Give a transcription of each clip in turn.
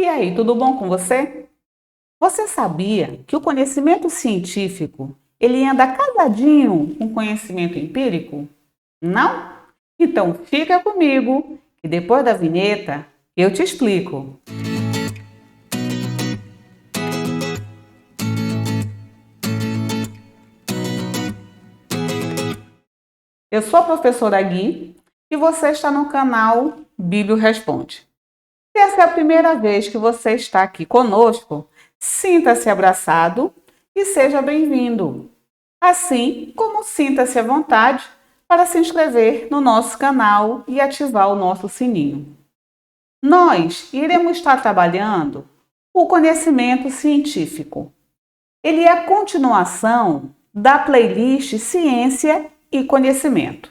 E aí, tudo bom com você? Você sabia que o conhecimento científico, ele anda casadinho com conhecimento empírico? Não? Então fica comigo e depois da vinheta eu te explico. Eu sou a professora Gui e você está no canal Bíblia Responde. Se essa é a primeira vez que você está aqui conosco, sinta-se abraçado e seja bem-vindo. Assim como sinta-se à vontade para se inscrever no nosso canal e ativar o nosso sininho. Nós iremos estar trabalhando o conhecimento científico. Ele é a continuação da playlist Ciência e Conhecimento.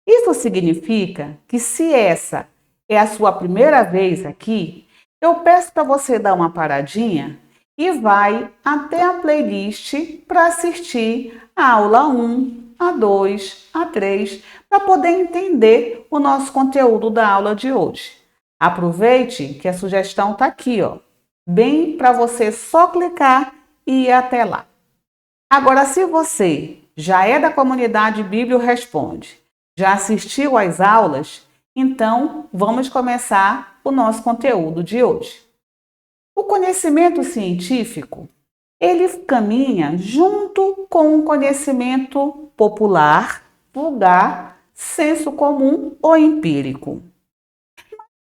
Isso significa que se essa é a sua primeira vez aqui, eu peço para você dar uma paradinha e vai até a playlist para assistir a aula 1, a 2, a 3, para poder entender o nosso conteúdo da aula de hoje. Aproveite que a sugestão está aqui, ó, bem para você só clicar e ir até lá. Agora, se você já é da comunidade Bíblia Responde, já assistiu às aulas, então vamos começar o nosso conteúdo de hoje. O conhecimento científico, ele caminha junto com o conhecimento popular, vulgar, senso comum ou empírico.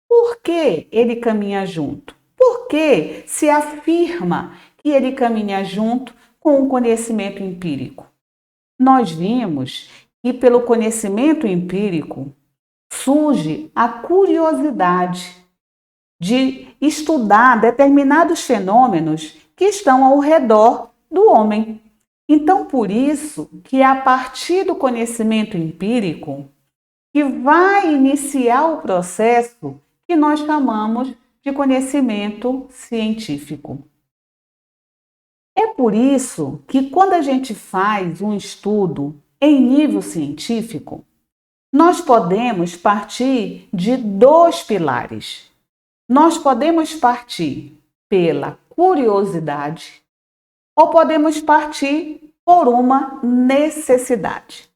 Por que ele caminha junto? Por que se afirma que ele caminha junto com o conhecimento empírico? Nós vimos que pelo conhecimento empírico surge a curiosidade de estudar determinados fenômenos que estão ao redor do homem. Então, por isso que é a partir do conhecimento empírico que vai iniciar o processo que nós chamamos de conhecimento científico. É por isso que quando a gente faz um estudo em nível científico, nós podemos partir de dois pilares. Nós podemos partir pela curiosidade ou podemos partir por uma necessidade.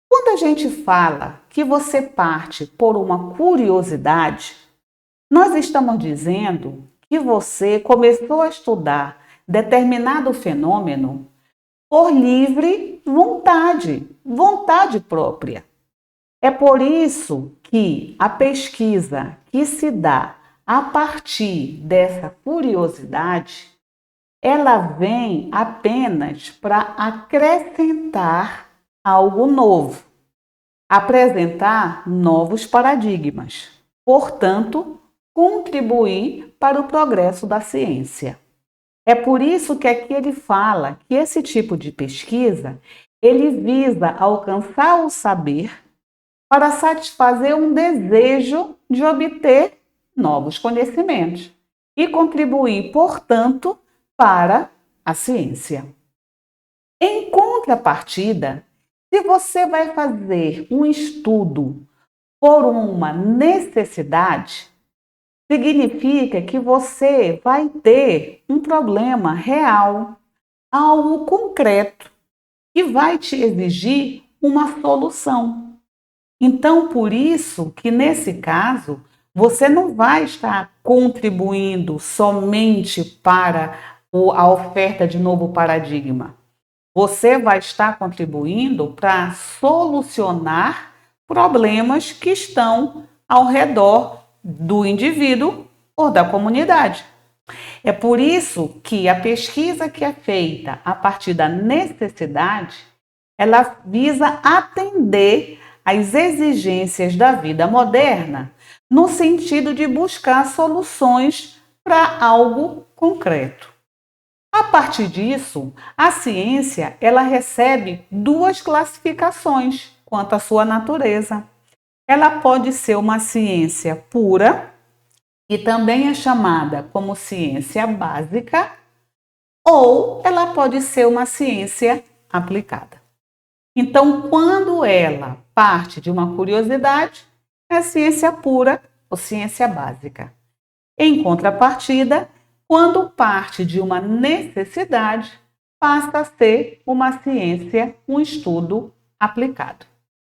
Quando a gente fala que você parte por uma curiosidade, nós estamos dizendo que você começou a estudar determinado fenômeno por livre vontade, vontade própria. É por isso que a pesquisa que se dá a partir dessa curiosidade, ela vem apenas para acrescentar algo novo, apresentar novos paradigmas, portanto, contribuir para o progresso da ciência. É por isso que aqui ele fala que esse tipo de pesquisa, ele visa alcançar o saber para satisfazer um desejo de obter novos conhecimentos e contribuir, portanto, para a ciência. Em contrapartida, se você vai fazer um estudo por uma necessidade, significa que você vai ter um problema real, algo concreto, que vai te exigir uma solução. Então, por isso que nesse caso, você não vai estar contribuindo somente para a oferta de novo paradigma. Você vai estar contribuindo para solucionar problemas que estão ao redor do indivíduo ou da comunidade. É por isso que a pesquisa que é feita a partir da necessidade, ela visa atender às exigências da vida moderna, no sentido de buscar soluções para algo concreto. A partir disso, a ciência ela recebe duas classificações quanto à sua natureza. Ela pode ser uma ciência pura, que também é chamada como ciência básica, ou ela pode ser uma ciência aplicada. Então, quando ela parte de uma curiosidade, é ciência pura ou ciência básica. Em contrapartida, quando parte de uma necessidade, passa a ser uma ciência, um estudo aplicado.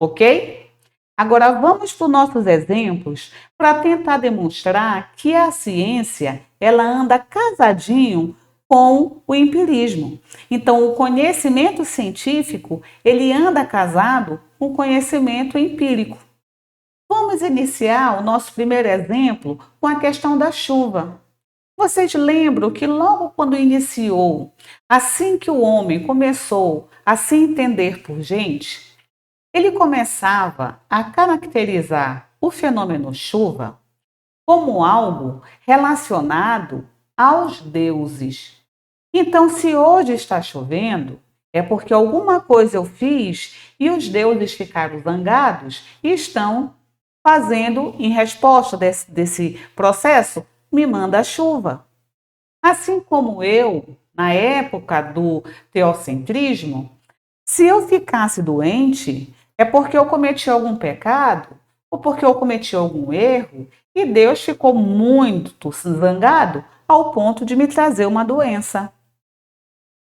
Ok? Agora vamos para os nossos exemplos para tentar demonstrar que a ciência ela anda casadinho com o empirismo. Então, o conhecimento científico ele anda casado com o conhecimento empírico. Vamos iniciar o nosso primeiro exemplo com a questão da chuva. Vocês lembram que logo quando iniciou, assim que o homem começou a se entender por gente, ele começava a caracterizar o fenômeno chuva como algo relacionado aos deuses. Então, se hoje está chovendo, é porque alguma coisa eu fiz e os deuses ficaram zangados e estão fazendo, em resposta desse processo, me manda a chuva. Assim como eu, na época do teocentrismo, se eu ficasse doente, é porque eu cometi algum pecado ou porque eu cometi algum erro e Deus ficou muito zangado ao ponto de me trazer uma doença.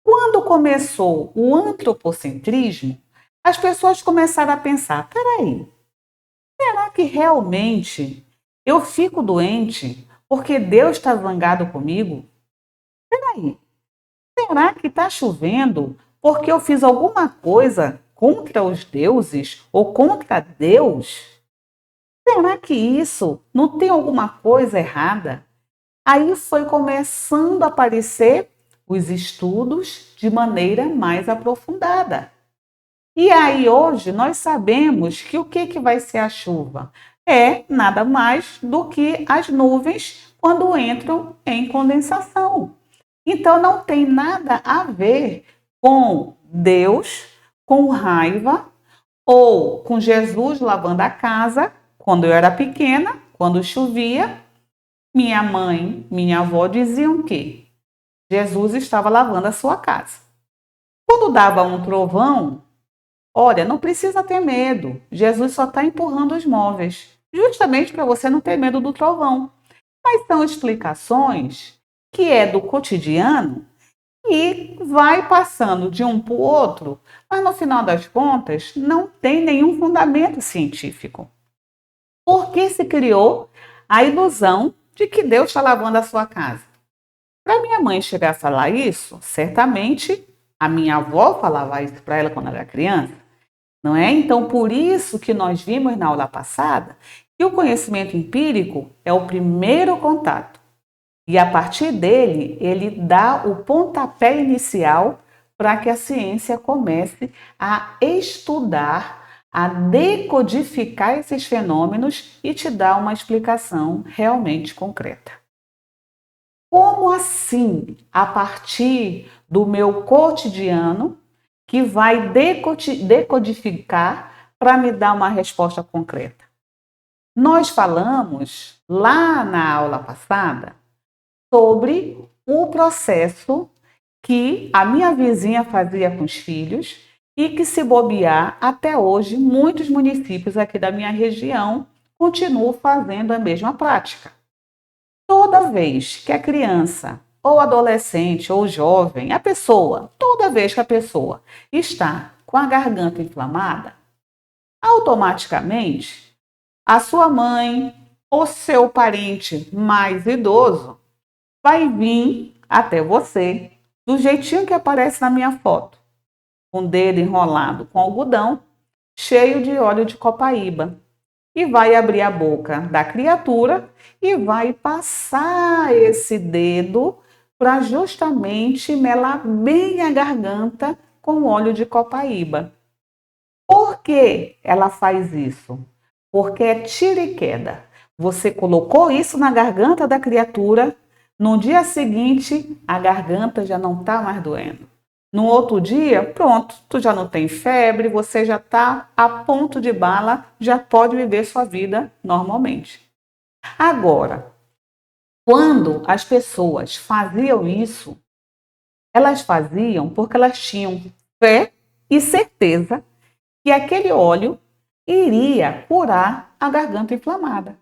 Quando começou o antropocentrismo, as pessoas começaram a pensar: peraí, será que realmente eu fico doente porque Deus está zangado comigo? Peraí, será que está chovendo porque eu fiz alguma coisa contra os deuses ou contra Deus? Será que isso não tem alguma coisa errada? Aí foi começando a aparecer os estudos de maneira mais aprofundada. E aí hoje nós sabemos que o que vai ser a chuva? É nada mais do que as nuvens quando entram em condensação. Então não tem nada a ver com Deus, com raiva ou com Jesus lavando a casa quando eu era pequena, quando chovia. Minha mãe, minha avó diziam que Jesus estava lavando a sua casa. Quando dava um trovão, olha, não precisa ter medo. Jesus só está empurrando os móveis, justamente para você não ter medo do trovão. Mas são explicações que é do cotidiano e vai passando de um para o outro, mas no final das contas não tem nenhum fundamento científico. Por que se criou a ilusão de que Deus está lavando a sua casa? Para minha mãe chegar a falar isso, certamente a minha avó falava isso para ela quando ela era criança, não é? Então, por isso que nós vimos na aula passada que o conhecimento empírico é o primeiro contato. E a partir dele, ele dá o pontapé inicial para que a ciência comece a estudar, a decodificar esses fenômenos e te dar uma explicação realmente concreta. Como assim, a partir do meu cotidiano, que vai decodificar para me dar uma resposta concreta? Nós falamos lá na aula passada sobre o processo que a minha vizinha fazia com os filhos e que, se bobear, até hoje, muitos municípios aqui da minha região continuam fazendo a mesma prática. Toda vez que a criança, ou adolescente, ou jovem, a pessoa, toda vez que a pessoa está com a garganta inflamada, automaticamente a sua mãe ou seu parente mais idoso vai vir até você do jeitinho que aparece na minha foto, com o dedo enrolado com algodão, cheio de óleo de copaíba, e vai abrir a boca da criatura e vai passar esse dedo para justamente melar bem a garganta com óleo de copaíba. Por que ela faz isso? Porque é tira e queda. Você colocou isso na garganta da criatura, no dia seguinte a garganta já não está mais doendo. No outro dia, pronto, tu já não tem febre, você já está a ponto de bala, já pode viver sua vida normalmente. Agora, quando as pessoas faziam isso, elas faziam porque elas tinham fé e certeza que aquele óleo iria curar a garganta inflamada.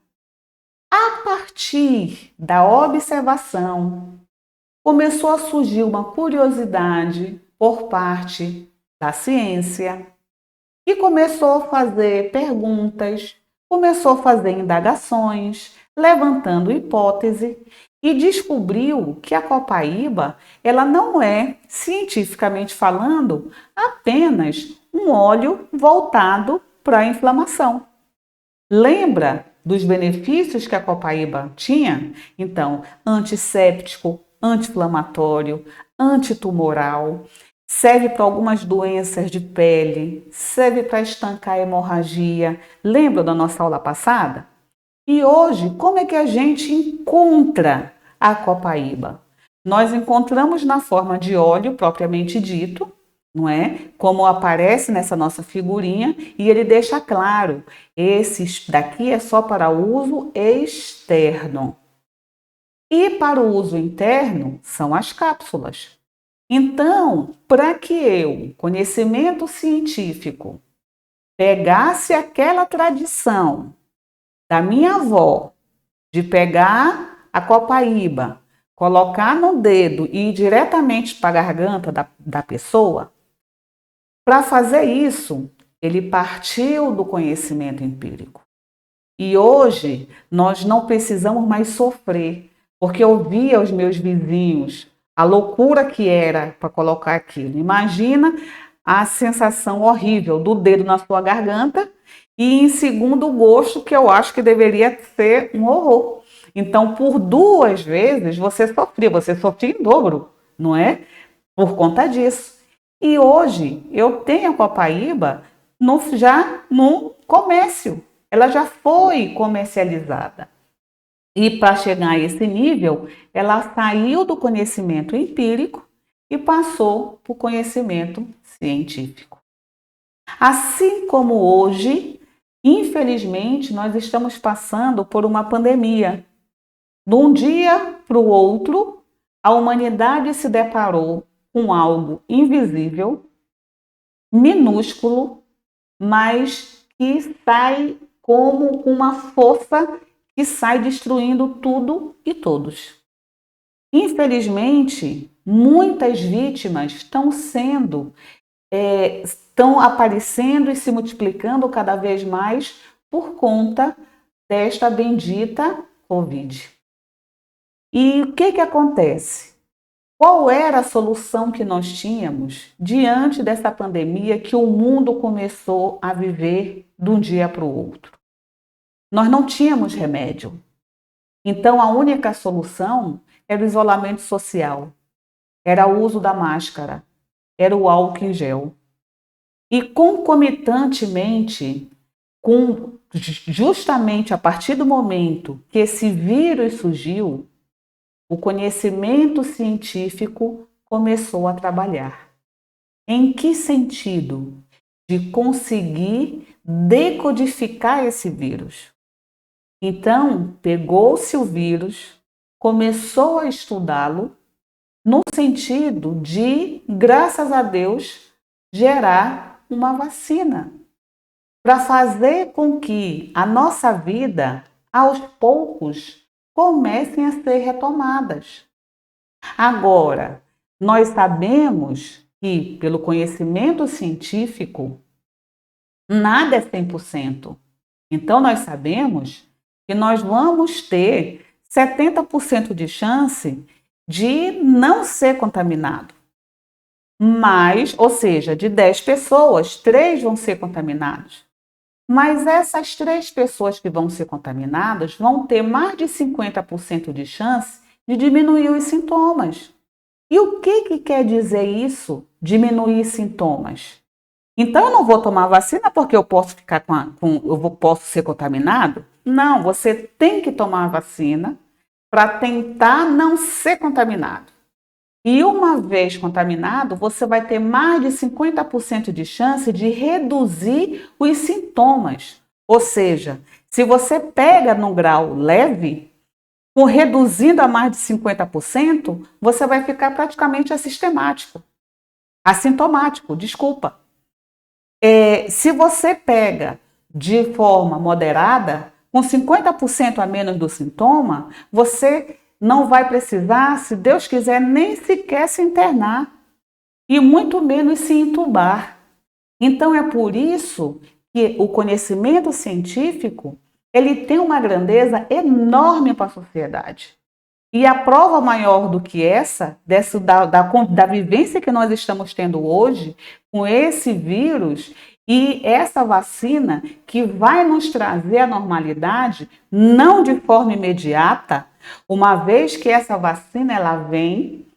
A partir da observação, começou a surgir uma curiosidade por parte da ciência, que começou a fazer perguntas, começou a fazer indagações, levantando hipótese e descobriu que a copaíba, ela não é, cientificamente falando, apenas um óleo voltado para a inflamação. Lembra dos benefícios que a copaíba tinha? Então, antisséptico, anti-inflamatório, antitumoral, serve para algumas doenças de pele, serve para estancar a hemorragia. Lembra da nossa aula passada? E hoje, como é que a gente encontra a copaíba? Nós encontramos na forma de óleo propriamente dito, não é? Como aparece nessa nossa figurinha, e ele deixa claro, esse daqui é só para uso externo. E para o uso interno são as cápsulas. Então, para que eu, conhecimento científico, pegasse aquela tradição da minha avó de pegar a copaíba, colocar no dedo e ir diretamente para a garganta da pessoa, para fazer isso, ele partiu do conhecimento empírico. E hoje nós não precisamos mais sofrer, porque eu via os meus vizinhos, a loucura que era para colocar aquilo. Imagina a sensação horrível do dedo na sua garganta e, em segundo, o gosto, que eu acho que deveria ser um horror. Então, por duas vezes você sofria em dobro, não é? Por conta disso. E hoje eu tenho a copaíba já no comércio. Ela já foi comercializada. E para chegar a esse nível, ela saiu do conhecimento empírico e passou para o conhecimento científico. Assim como hoje, infelizmente, nós estamos passando por uma pandemia. De um dia para o outro, a humanidade se deparou com algo invisível, minúsculo, mas que sai como uma força que sai destruindo tudo e todos. Infelizmente, muitas vítimas estão aparecendo e se multiplicando cada vez mais por conta desta bendita Covid. E o que acontece? Qual era a solução que nós tínhamos diante dessa pandemia que o mundo começou a viver de um dia para o outro? Nós não tínhamos remédio. Então, a única solução era o isolamento social, era o uso da máscara, era o álcool em gel. E concomitantemente, justamente a partir do momento que esse vírus surgiu, o conhecimento científico começou a trabalhar. Em que sentido? De conseguir decodificar esse vírus. Então, pegou-se o vírus, começou a estudá-lo, no sentido de, graças a Deus, gerar uma vacina, para fazer com que a nossa vida, aos poucos, comecem a ser retomadas. Agora, nós sabemos que, pelo conhecimento científico, nada é 100%. Então, nós sabemos que nós vamos ter 70% de chance de não ser contaminado. Mas, ou seja, de 10 pessoas, 3 vão ser contaminados. Mas essas 3 pessoas que vão ser contaminadas vão ter mais de 50% de chance de diminuir os sintomas. E o que quer dizer isso, diminuir sintomas? Então, eu não vou tomar vacina porque eu posso ficar posso ser contaminado? Não, você tem que tomar a vacina para tentar não ser contaminado. E uma vez contaminado, você vai ter mais de 50% de chance de reduzir os sintomas. Ou seja, se você pega no grau leve, reduzindo a mais de 50%, você vai ficar praticamente assintomático, desculpa. Se você pega de forma moderada, com 50% a menos do sintoma, você não vai precisar, se Deus quiser, nem sequer se internar e muito menos se entubar. Então é por isso que o conhecimento científico, ele tem uma grandeza enorme para a sociedade. E a prova maior do que essa, da vivência que nós estamos tendo hoje com esse vírus e essa vacina que vai nos trazer a normalidade, não de forma imediata, uma vez que essa vacina ela vem,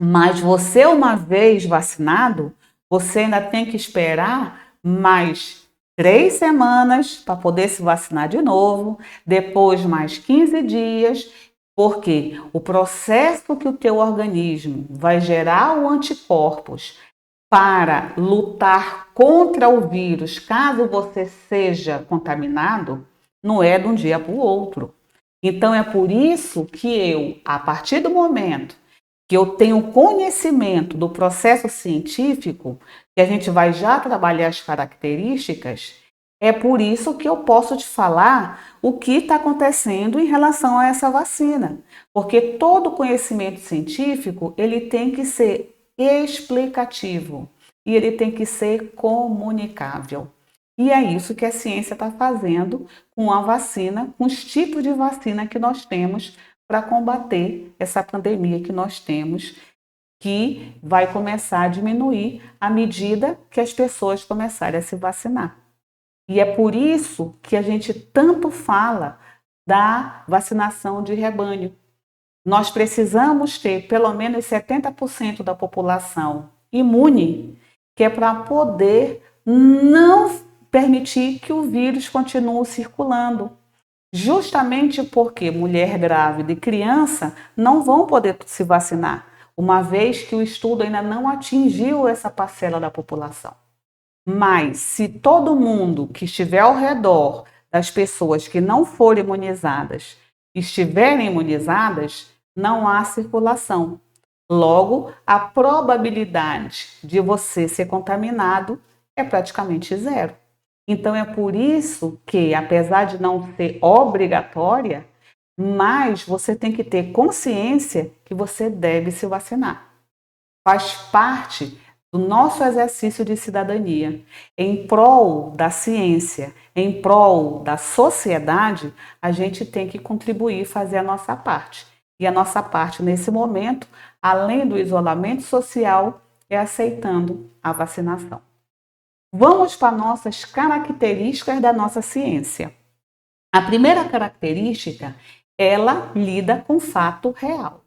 mas você uma vez vacinado, você ainda tem que esperar mais 3 semanas para poder se vacinar de novo, depois mais 15 dias, porque o processo que o teu organismo vai gerar o anticorpos para lutar contra o vírus, caso você seja contaminado, não é de um dia para o outro. Então é por isso que eu, a partir do momento que eu tenho conhecimento do processo científico, que a gente vai já trabalhar as características, é por isso que eu posso te falar o que está acontecendo em relação a essa vacina. Porque todo conhecimento científico, ele tem que ser explicativo e ele tem que ser comunicável. E é isso que a ciência está fazendo com a vacina, com os tipos de vacina que nós temos para combater essa pandemia que nós temos, que vai começar a diminuir à medida que as pessoas começarem a se vacinar. E é por isso que a gente tanto fala da vacinação de rebanho. Nós precisamos ter pelo menos 70% da população imune, que é para poder não permitir que o vírus continue circulando. Justamente porque mulher grávida e criança não vão poder se vacinar, uma vez que o estudo ainda não atingiu essa parcela da população. Mas se todo mundo que estiver ao redor das pessoas que não forem imunizadas estiverem imunizadas, não há circulação. Logo, a probabilidade de você ser contaminado é praticamente zero. Então é por isso que, apesar de não ser obrigatória, mas você tem que ter consciência que você deve se vacinar. Faz parte do nosso exercício de cidadania. Em prol da ciência, em prol da sociedade, a gente tem que contribuir e fazer a nossa parte. E a nossa parte nesse momento, além do isolamento social, é aceitando a vacinação. Vamos para nossas características da nossa ciência. A primeira característica, ela lida com fato real.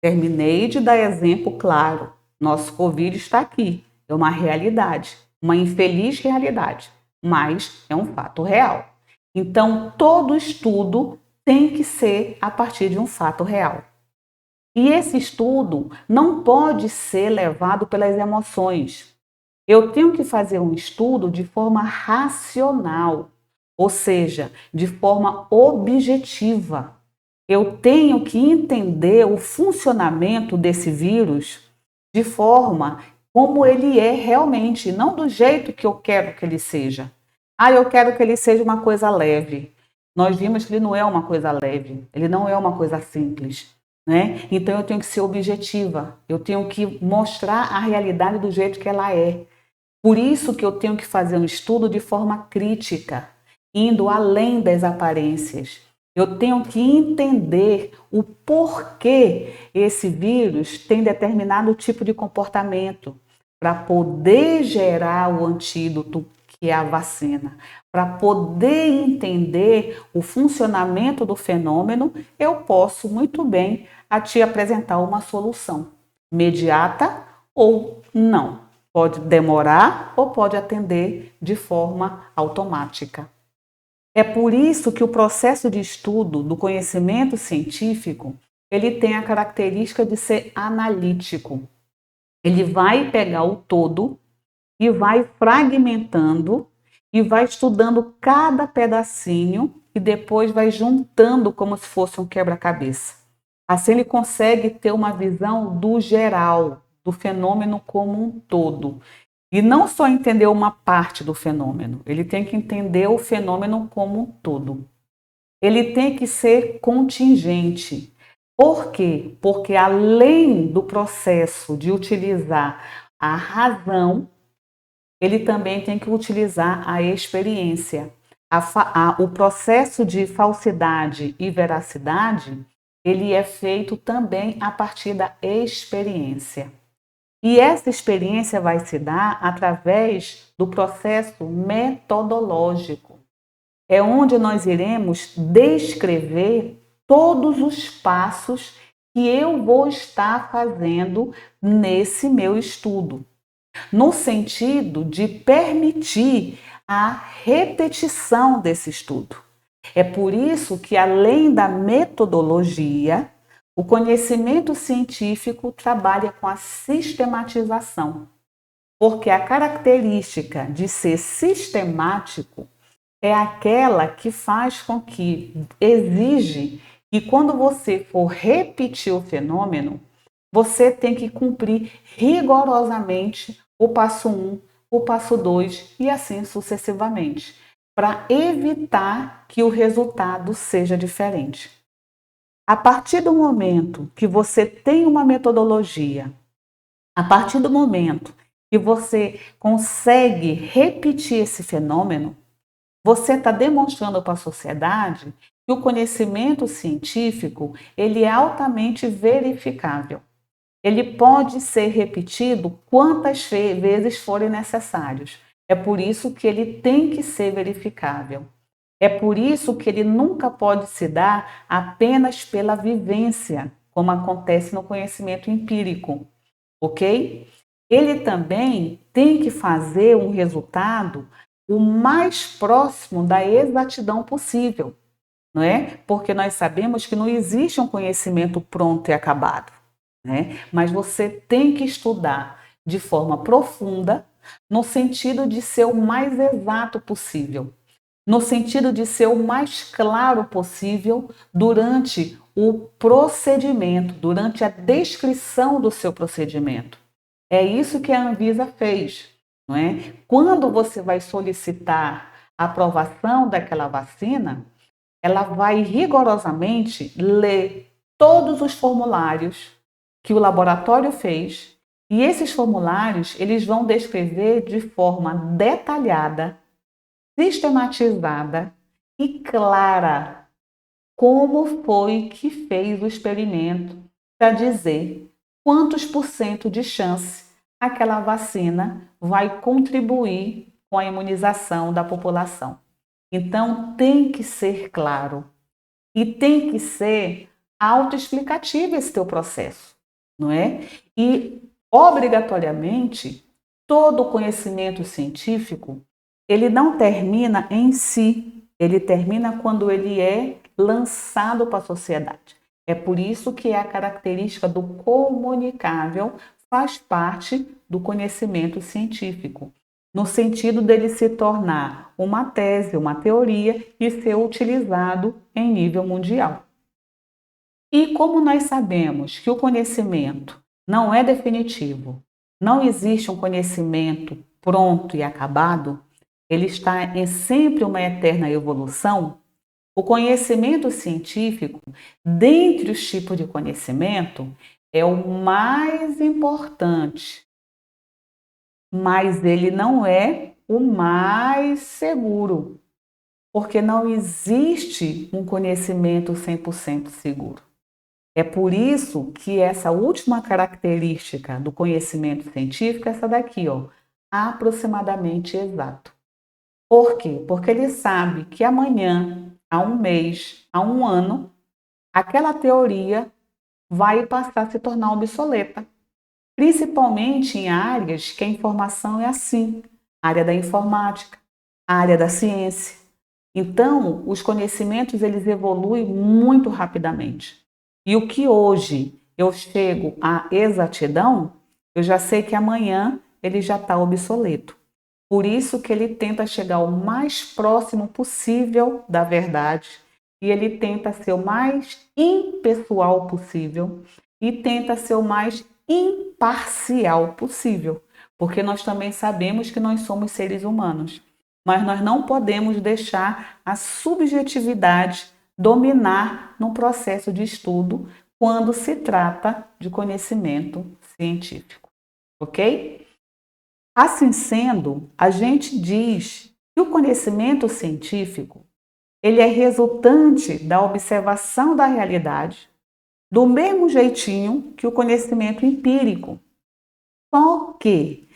Terminei de dar exemplo claro. Nosso Covid está aqui. É uma realidade, uma infeliz realidade, mas é um fato real. Então, todo estudo tem que ser a partir de um fato real. E esse estudo não pode ser levado pelas emoções. Eu tenho que fazer um estudo de forma racional, ou seja, de forma objetiva. Eu tenho que entender o funcionamento desse vírus de forma como ele é realmente, não do jeito que eu quero que ele seja. Eu quero que ele seja uma coisa leve. Nós vimos que ele não é uma coisa leve, ele não é uma coisa simples, né? Então eu tenho que ser objetiva, eu tenho que mostrar a realidade do jeito que ela é. Por isso que eu tenho que fazer um estudo de forma crítica, indo além das aparências. Eu tenho que entender o porquê esse vírus tem determinado tipo de comportamento para poder gerar o antídoto, que é a vacina. Para poder entender o funcionamento do fenômeno, eu posso muito bem te apresentar uma solução imediata ou não. Pode demorar ou pode atender de forma automática. É por isso que o processo de estudo do conhecimento científico, ele tem a característica de ser analítico. Ele vai pegar o todo e vai fragmentando e vai estudando cada pedacinho e depois vai juntando como se fosse um quebra-cabeça. Assim ele consegue ter uma visão do geral, do fenômeno como um todo. E não só entender uma parte do fenômeno, ele tem que entender o fenômeno como um todo. ele tem que ser contingente. Por quê? Porque além do processo de utilizar a razão, ele também tem que utilizar a experiência. O processo de falsidade e veracidade, ele é feito também a partir da experiência. E essa experiência vai se dar através do processo metodológico. É onde nós iremos descrever todos os passos que eu vou estar fazendo nesse meu estudo, no sentido de permitir a repetição desse estudo. É por isso que, além da metodologia, o conhecimento científico trabalha com a sistematização, porque a característica de ser sistemático é aquela que faz com que exige que quando você for repetir o fenômeno, você tem que cumprir rigorosamente o passo 1, o passo 2 e assim sucessivamente, para evitar que o resultado seja diferente. A partir do momento que você tem uma metodologia, a partir do momento que você consegue repetir esse fenômeno, você está demonstrando para a sociedade que o conhecimento científico ele é altamente verificável. Ele pode ser repetido quantas vezes forem necessários. É por isso que ele tem que ser verificável. É por isso que ele nunca pode se dar apenas pela vivência, como acontece no conhecimento empírico, ok? Ele também tem que fazer um resultado o mais próximo da exatidão possível, não é? Porque nós sabemos que não existe um conhecimento pronto e acabado, né? Mas você tem que estudar de forma profunda, no sentido de ser o mais exato possível, no sentido de ser o mais claro possível durante o procedimento, durante a descrição do seu procedimento. É isso que a Anvisa fez, não é? Quando você vai solicitar a aprovação daquela vacina, ela vai rigorosamente ler todos os formulários que o laboratório fez, e esses formulários eles vão descrever de forma detalhada, sistematizada e clara como foi que fez o experimento, para dizer quantos por cento de chance aquela vacina vai contribuir com a imunização da população. Então tem que ser claro e tem que ser autoexplicativo esse teu processo, não é? E obrigatoriamente todo conhecimento científico ele não termina em si, ele termina quando ele é lançado para a sociedade. É por isso que a característica do comunicável faz parte do conhecimento científico, no sentido dele se tornar uma tese, uma teoria e ser utilizado em nível mundial. E como nós sabemos que o conhecimento não é definitivo, não existe um conhecimento pronto e acabado, ele está em sempre uma eterna evolução. O conhecimento científico, dentre os tipos de conhecimento, é o mais importante, mas ele não é o mais seguro, porque não existe um conhecimento 100% seguro. É por isso que essa última característica do conhecimento científico é essa daqui, ó, aproximadamente exato. Por quê? Porque ele sabe que amanhã, há um mês, há um ano, aquela teoria vai passar a se tornar obsoleta. Principalmente em áreas que a informação é assim, a área da informática, a área da ciência. Então, os conhecimentos eles evoluem muito rapidamente. E o que hoje eu chego à exatidão, eu já sei que amanhã ele já está obsoleto. Por isso que ele tenta chegar o mais próximo possível da verdade e ele tenta ser o mais impessoal possível e tenta ser o mais imparcial possível, porque nós também sabemos que nós somos seres humanos, mas nós não podemos deixar a subjetividade dominar no processo de estudo quando se trata de conhecimento científico, ok? Assim sendo, a gente diz que o conhecimento científico ele é resultante da observação da realidade, do mesmo jeitinho que o conhecimento empírico. Só que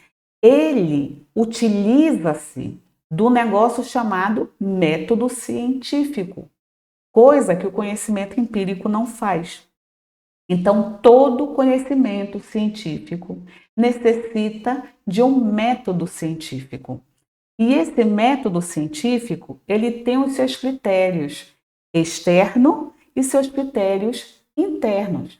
ele utiliza-se do negócio chamado método científico, coisa que o conhecimento empírico não faz. Então, todo conhecimento científico necessita de um método científico. E esse método científico, ele tem os seus critérios externos e seus critérios internos.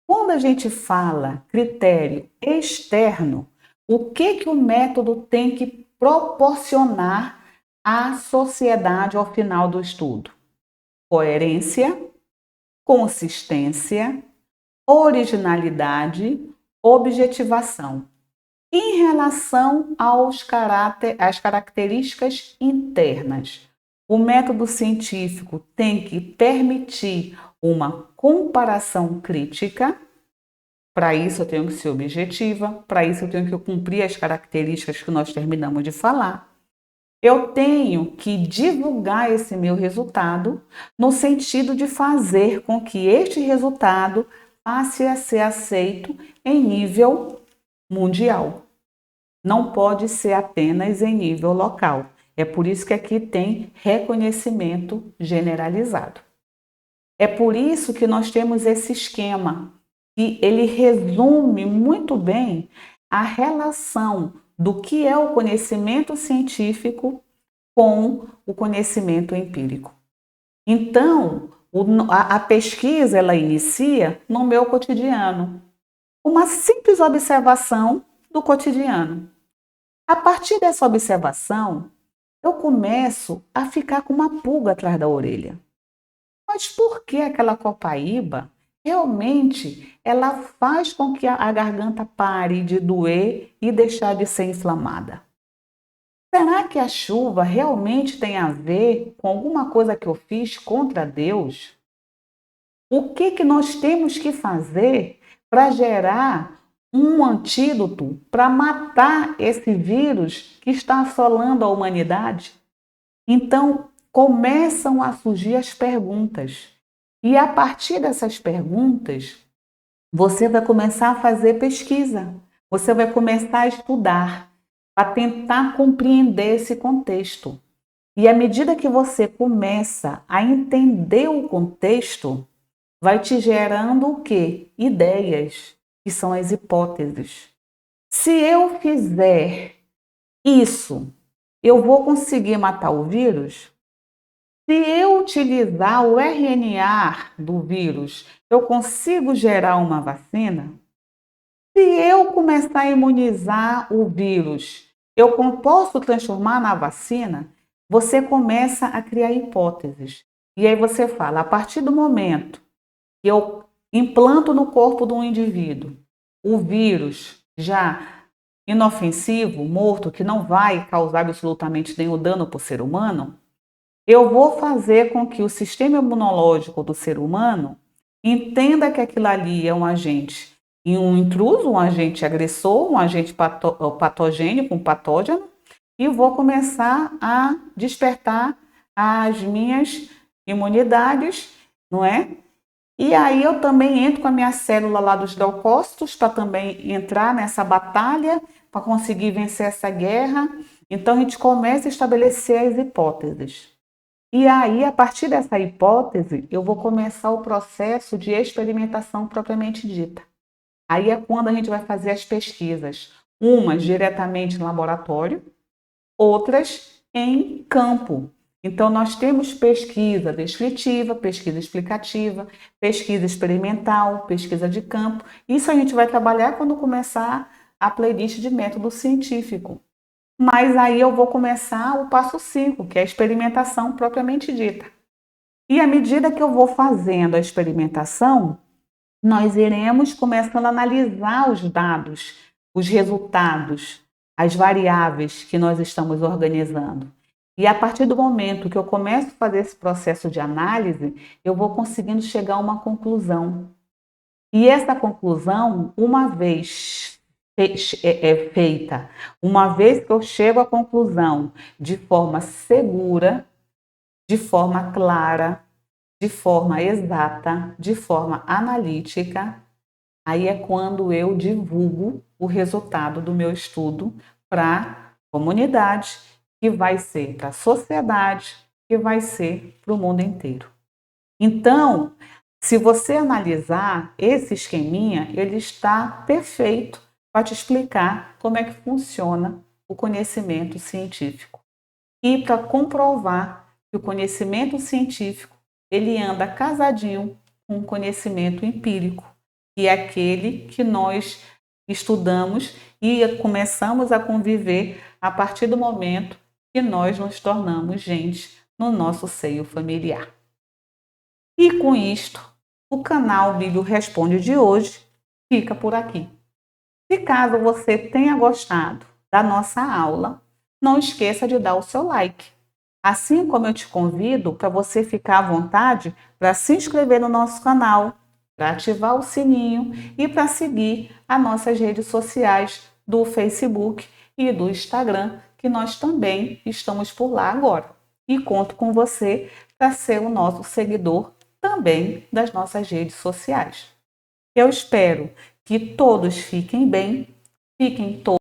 Quando a gente fala critério externo, o que o método tem que proporcionar à sociedade ao final do estudo? Coerência, consistência, originalidade, objetivação. Em relação às características internas, o método científico tem que permitir uma comparação crítica. Para isso eu tenho que ser objetiva, para isso eu tenho que cumprir as características que nós terminamos de falar. Eu tenho que divulgar esse meu resultado no sentido de fazer com que este resultado passe a ser aceito em nível mundial. Não pode ser apenas em nível local. É por isso que aqui tem reconhecimento generalizado. É por isso que nós temos esse esquema, que ele resume muito bem a relação do que é o conhecimento científico com o conhecimento empírico. Então, a pesquisa ela inicia no meu cotidiano, uma simples observação do cotidiano. A partir dessa observação, eu começo a ficar com uma pulga atrás da orelha. Mas por que aquela copaíba realmente ela faz com que a garganta pare de doer e deixar de ser inflamada? Será que a chuva realmente tem a ver com alguma coisa que eu fiz contra Deus? O que nós temos que fazer para gerar um antídoto para matar esse vírus que está assolando a humanidade? Então, começam a surgir as perguntas. E a partir dessas perguntas, você vai começar a fazer pesquisa. Você vai começar a estudar para tentar compreender esse contexto. E à medida que você começa a entender o contexto, vai te gerando o quê? Ideias, que são as hipóteses. Se eu fizer isso, eu vou conseguir matar o vírus? Se eu utilizar o RNA do vírus, eu consigo gerar uma vacina? Se eu começar a imunizar o vírus, eu posso transformar na vacina? Você começa a criar hipóteses. E aí você fala, a partir do momento que eu implanto no corpo de um indivíduo o vírus já inofensivo, morto, que não vai causar absolutamente nenhum dano para o ser humano, eu vou fazer com que o sistema imunológico do ser humano entenda que aquilo ali é um agente, um intruso, um agente agressor, um agente patogênico, um patógeno, e vou começar a despertar as minhas imunidades, não é? E aí eu também entro com a minha célula lá dos leucócitos para também entrar nessa batalha, para conseguir vencer essa guerra. Então a gente começa a estabelecer as hipóteses. E aí, a partir dessa hipótese, eu vou começar o processo de experimentação propriamente dita. Aí é quando a gente vai fazer as pesquisas, umas diretamente no laboratório, outras em campo. Então, nós temos pesquisa descritiva, pesquisa explicativa, pesquisa experimental, pesquisa de campo. Isso a gente vai trabalhar quando começar a playlist de método científico. Mas aí eu vou começar o passo 5, que é a experimentação propriamente dita. E à medida que eu vou fazendo a experimentação, nós iremos começando a analisar os dados, os resultados, as variáveis que nós estamos organizando. E a partir do momento que eu começo a fazer esse processo de análise, eu vou conseguindo chegar a uma conclusão. E essa conclusão, uma vez feita, uma vez que eu chego à conclusão de forma segura, de forma clara, de forma exata, de forma analítica, aí é quando eu divulgo o resultado do meu estudo para a comunidade, que vai ser para a sociedade, que vai ser para o mundo inteiro. Então, se você analisar esse esqueminha, ele está perfeito para te explicar como é que funciona o conhecimento científico. E para comprovar que o conhecimento científico ele anda casadinho com o conhecimento empírico, que é aquele que nós estudamos e começamos a conviver a partir do momento que nós nos tornamos gente no nosso seio familiar. E com isto, o canal Bíblia Responde de hoje fica por aqui. Se caso você tenha gostado da nossa aula, não esqueça de dar o seu like. Assim como eu te convido para você ficar à vontade para se inscrever no nosso canal, para ativar o sininho e para seguir as nossas redes sociais do Facebook e do Instagram, que nós também estamos por lá agora. E conto com você para ser o nosso seguidor também das nossas redes sociais. Eu espero que todos fiquem bem, fiquem todos